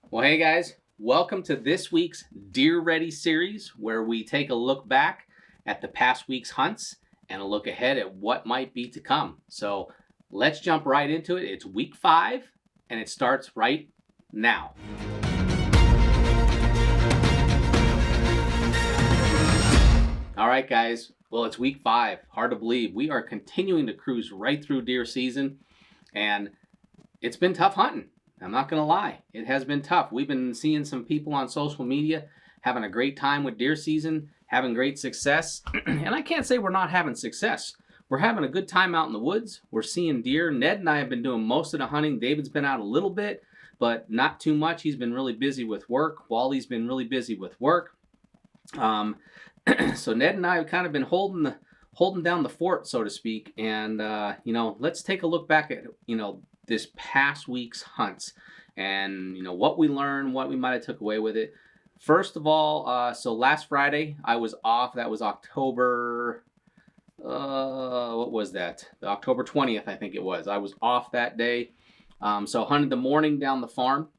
Well, hey guys, welcome to this week's Deer Ready series where we take a look back at the past week's hunts and a look ahead at what might be to come. So let's jump right into it. It's week 5 and it starts right now. All right, guys. Well, it's week 5. Hard to believe. We are continuing to cruise right through deer season, and it's been tough hunting. I'm not going to lie. It has been tough. We've been seeing some people on social media having a great time with deer season, having great success. And I can't say we're not having success. We're having a good time out in the woods. We're seeing deer. Ned and I have been doing most of the hunting. David's been out a little bit, but not too much. He's been really busy with work. Wally's been really busy with work. So Ned and I have kind of been holding down the fort, so to speak. And, let's take a look back at, this past week's hunts and what we learned, what we might have took away with it. First of all, so last Friday I was off. That was October what was that? The October 20th, I think it was. I was off that day. So hunted the morning down the farm,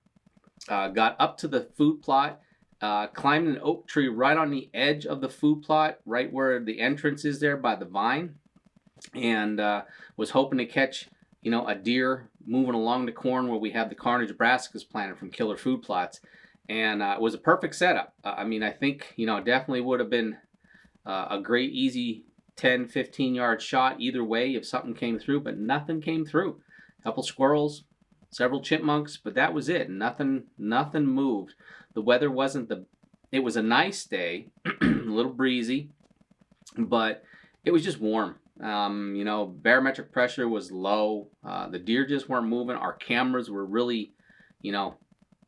got up to the food plot, climbed an oak tree right on the edge of the food plot, right where the entrance is there by the vine, and was hoping to catch a deer moving along the corn where we have the carnage brassicas planted from killer food plots. And it was a perfect setup. I think, definitely would have been a great, easy 10, 15 yard shot either way if something came through, but nothing came through. A couple squirrels, several chipmunks, but that was it. Nothing moved. The weather it was a nice day, a little breezy, but it was just warm. Barometric pressure was low. The deer just weren't moving. Our cameras were really,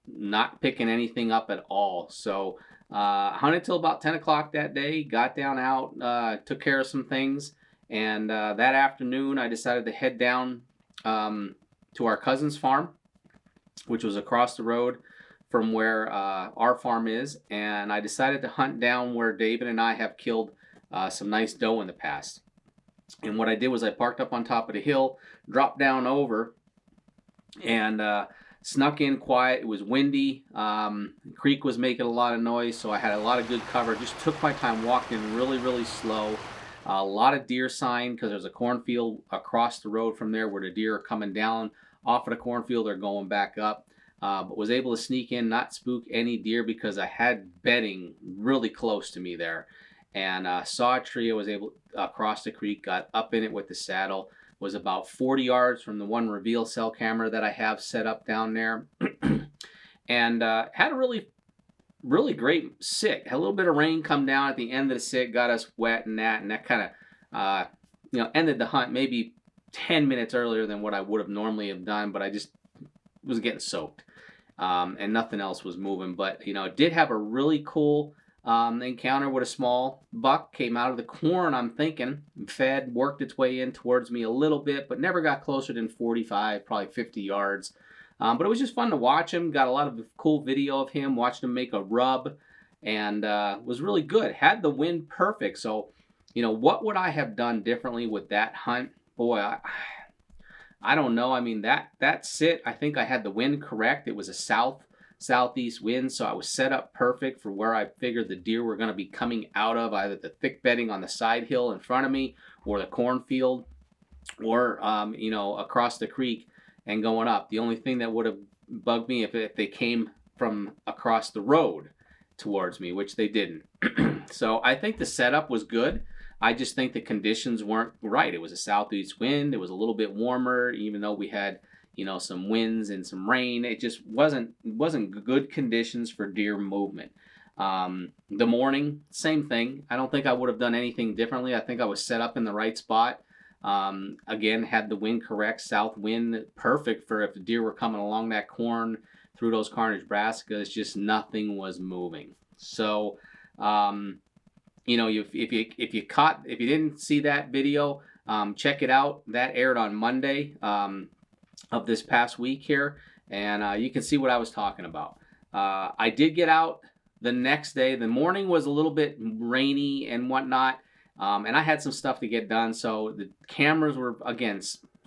not picking anything up at all. So hunted till about 10 o'clock that day, got down out, took care of some things. And that afternoon, I decided to head down to our cousin's farm, which was across the road from where our farm is. And I decided to hunt down where David and I have killed some nice doe in the past. And what I did was I parked up on top of the hill, dropped down over, and snuck in quiet. It was windy. The creek was making a lot of noise, so I had a lot of good cover. Just took my time, walked in really, really slow. A lot of deer sign because there's a cornfield across the road from there where the deer are coming down off of the cornfield or going back up. But was able to sneak in, not spook any deer because I had bedding really close to me there. And saw a tree. I was able to cross the creek, got up in it with the saddle, was about 40 yards from the one reveal cell camera that I have set up down there, and had a really, really great sit. Had a little bit of rain come down at the end of the sit, got us wet and that kind of, ended the hunt maybe 10 minutes earlier than what I would have normally have done, but I just was getting soaked, and nothing else was moving. But, did have a really cool encounter with a small buck. Came out of the corn, I'm thinking, fed, worked its way in towards me a little bit, but never got closer than 45, probably 50 yards. But it was just fun to watch him. Got a lot of cool video of him, watched him make a rub, and was really good. Had the wind perfect. So, what would I have done differently with that hunt? Boy, I don't know. I mean, that sit, I think I had the wind correct. It was a southeast wind, so I was set up perfect for where I figured the deer were going to be coming out of, either the thick bedding on the side hill in front of me or the cornfield or across the creek and going up. The only thing that would have bugged me if they came from across the road towards me, which they didn't. So I think the setup was good. I just think the conditions weren't right. It was a southeast wind. It was a little bit warmer, even though we had some winds and some rain. It just wasn't good conditions for deer movement. The morning, same thing. I don't think I would have done anything differently. I think I was set up in the right spot. Again, had the wind correct, south wind, perfect for if the deer were coming along that corn through those carnage brassicas. Just nothing was moving. So, if you didn't see that video, check it out. That aired on Monday of this past week here, and you can see what I was talking about. I did get out the next day. The morning was a little bit rainy and whatnot, and I had some stuff to get done, so the cameras were, again,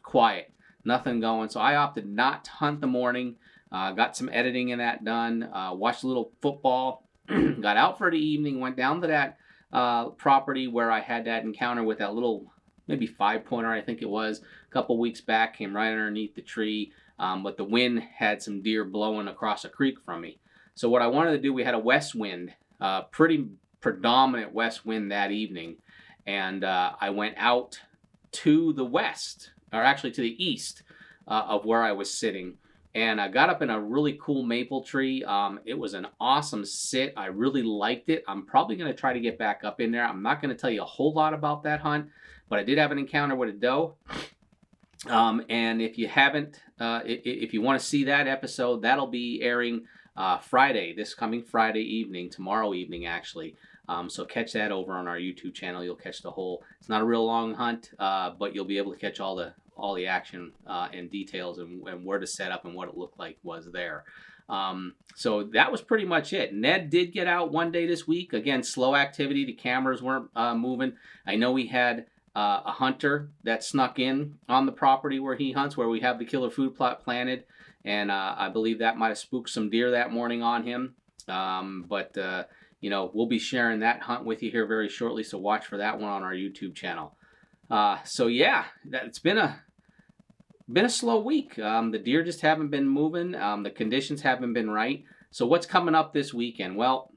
quiet, nothing going. So I opted not to hunt the morning. Got some editing in that done. Watched a little football. Got out for the evening. Went down to that property where I had that encounter with that little, maybe 5-pointer, I think it was, a couple weeks back. Came right underneath the tree, but the wind had some deer blowing across a creek from me. So what I wanted to do, we had a west wind, pretty predominant west wind that evening, and I went out to the west, or actually to the east of where I was sitting, and I got up in a really cool maple tree. It was an awesome sit. I really liked it. I'm probably going to try to get back up in there. I'm not going to tell you a whole lot about that hunt, but I did have an encounter with a doe. And if you haven't, if you want to see that episode, that'll be airing Friday, this coming Friday evening, tomorrow evening actually. So catch that over on our YouTube channel. You'll catch the whole. It's not a real long hunt, but you'll be able to catch all the action and details and where to set up and what it looked like was there. So that was pretty much it. Ned did get out one day this week. Again, slow activity. The cameras weren't moving. I know we had a hunter that snuck in on the property where he hunts, where we have the killer food plot planted, and I believe that might have spooked some deer that morning on him. But you know, we'll be sharing that hunt with you here very shortly, so watch for that one on our YouTube channel. So yeah, it's been a slow week. The deer just haven't been moving. The conditions haven't been right. So what's coming up this weekend? Well,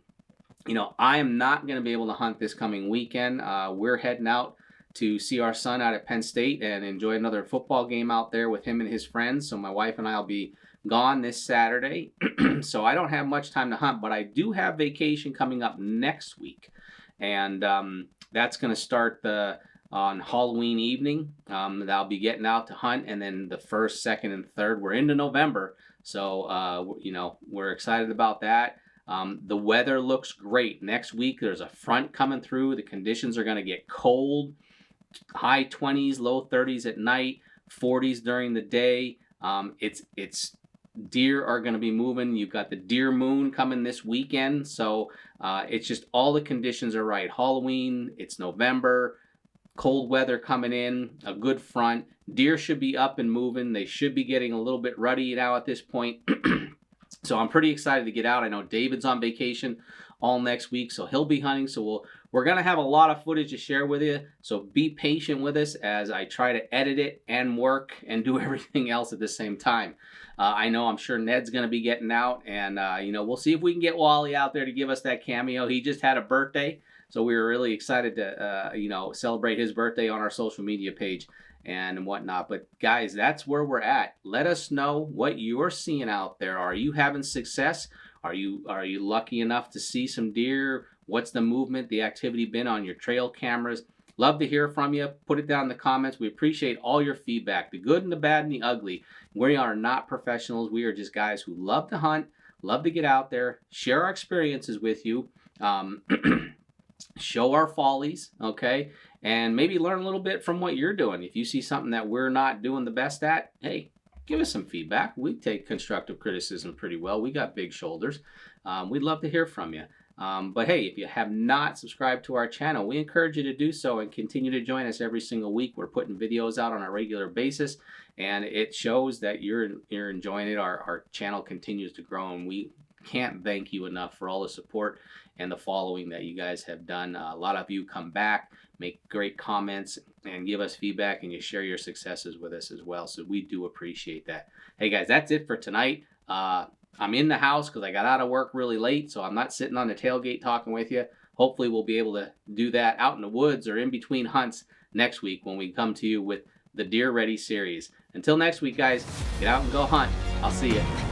you know, I am not going to be able to hunt this coming weekend. We're heading out to see our son out at Penn State and enjoy another football game out there with him and his friends. So my wife and I will be gone this Saturday. So I don't have much time to hunt, but I do have vacation coming up next week. And that's going to start on Halloween evening. I'll be getting out to hunt, and then the 1st, 2nd, and 3rd, we're into November. So, you know, we're excited about that. The weather looks great. Next week, there's a front coming through. The conditions are going to get cold. High 20s, low 30s at night, 40s during the day. It's deer are going to be moving. You've got the deer moon coming this weekend. So it's just all the conditions are right. Halloween, it's November, cold weather coming in, a good front. Deer should be up and moving. They should be getting a little bit ruddy now at this point. So I'm pretty excited to get out. I know David's on vacation all next week, so he'll be hunting. So we're going to have a lot of footage to share with you. So be patient with us as I try to edit it and work and do everything else at the same time. I'm sure Ned's going to be getting out, and you know, we'll see if we can get Wally out there to give us that cameo. He just had a birthday, so we were really excited to you know, celebrate his birthday on our social media page and whatnot. But guys, that's where we're at. Let us know what you're seeing out there. Are you having success? Are you lucky enough to see some deer? What's the movement, the activity been on your trail cameras? Love to hear from you. Put it down in the comments. We appreciate all your feedback, the good and the bad and the ugly. We are not professionals. We are just guys who love to hunt, love to get out there, share our experiences with you, show our follies, okay? And maybe learn a little bit from what you're doing. If you see something that we're not doing the best at, hey, give us some feedback. We take constructive criticism pretty well. We got big shoulders. We'd love to hear from you. But hey, if you have not subscribed to our channel, we encourage you to do so and continue to join us every single week. We're putting videos out on a regular basis, and it shows that you're enjoying it. Our channel continues to grow, and we can't thank you enough for all the support and the following that you guys have done. A lot of you come back, make great comments, and give us feedback, and you share your successes with us as well. So we do appreciate that. Hey guys, that's it for tonight. I'm in the house because I got out of work really late, so I'm not sitting on the tailgate talking with you. Hopefully we'll be able to do that out in the woods or in between hunts next week when we come to you with the Deer Ready series. Until next week, guys, get out and go hunt. I'll see you.